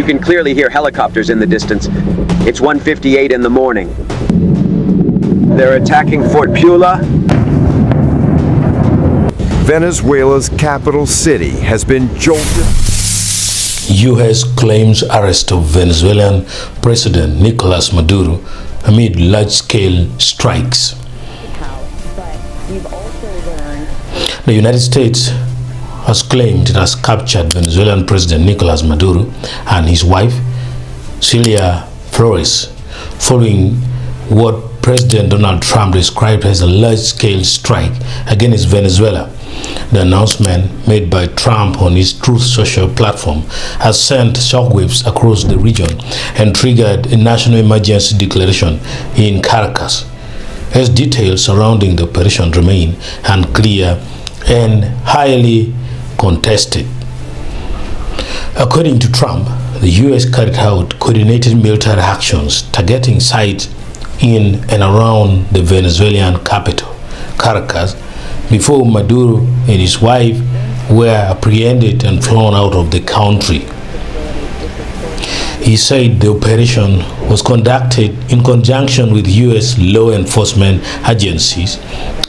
You can clearly hear helicopters in the distance. It's 1:58 in the morning. They're attacking Fort Pula. Venezuela's capital city has been jolted. U.S. claims arrest of Venezuelan President Nicolas Maduro amid large-scale strikes. The United States has claimed it has captured Venezuelan President Nicolas Maduro and his wife, Cilia Flores, following what President Donald Trump described as a large-scale strike against Venezuela. The announcement made by Trump on his Truth Social platform has sent shockwaves across the region and triggered a national emergency declaration in Caracas, as details surrounding the operation remain unclear and highly contested. According to Trump, the U.S. carried out coordinated military actions targeting sites in and around the Venezuelan capital, Caracas, before Maduro and his wife were apprehended and flown out of the country. He said the operation was conducted in conjunction with U.S. law enforcement agencies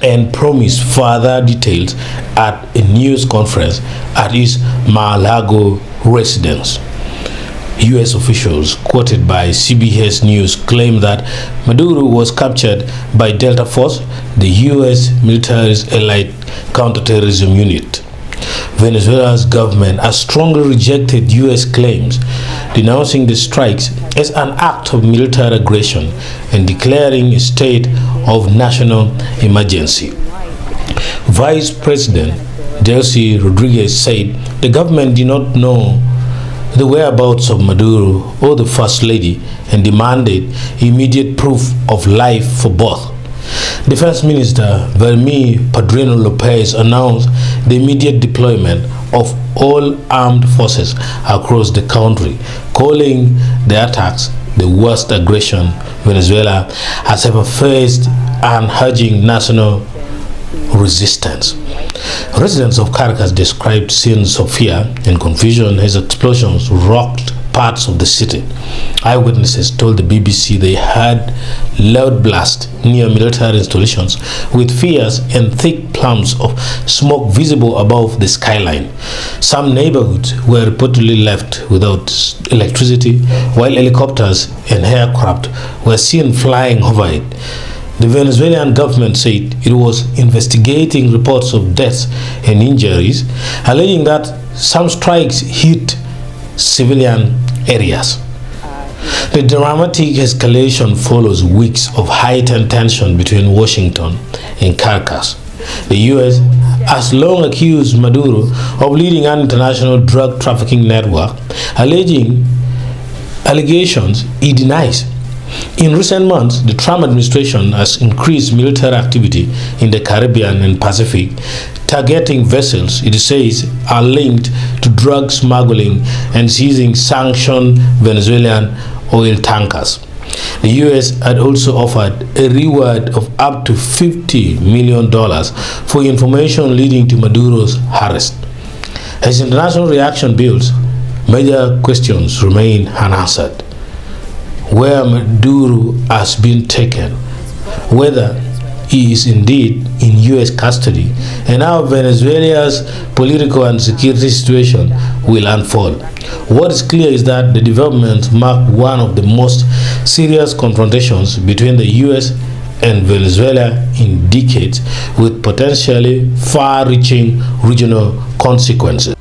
and promised further details at a news conference at his Mar-a-Lago residence. U.S. officials quoted by CBS News claim that Maduro was captured by Delta Force, the U.S. military's elite counterterrorism unit. Venezuela's government has strongly rejected U.S. claims, denouncing the strikes as an act of military aggression and declaring a state of national emergency. Vice President Delcy Rodriguez said the government did not know the whereabouts of Maduro or the First Lady and demanded immediate proof of life for both. Defense Minister Vladimir Padrino Lopez announced the immediate deployment of all armed forces across the country, calling the attacks the worst aggression Venezuela has ever faced and urging national resistance. Residents of Caracas described scenes of fear and confusion as explosions rocked parts of the city. Eyewitnesses told the BBC they heard loud blasts near military installations, with fears and thick plumes of smoke visible above the skyline. Some neighborhoods were reportedly left without electricity, while helicopters and aircraft were seen flying over it. The Venezuelan government said it was investigating reports of deaths and injuries, alleging that some strikes hit civilian areas. The dramatic escalation follows weeks of heightened tension between Washington and Caracas. The U.S. has long accused Maduro of leading an international drug trafficking network, alleging allegations he denies. In recent months, the Trump administration has increased military activity in the Caribbean and Pacific, targeting vessels it says are linked to drug smuggling and seizing sanctioned Venezuelan oil tankers. The U.S. had also offered a reward of up to $50 million for information leading to Maduro's arrest. As international reaction builds, major questions remain unanswered. Where Maduro has been taken, whether he is indeed in U.S. custody, and how Venezuela's political and security situation will unfold. What is clear is that the developments mark one of the most serious confrontations between the U.S. and Venezuela in decades, with potentially far-reaching regional consequences.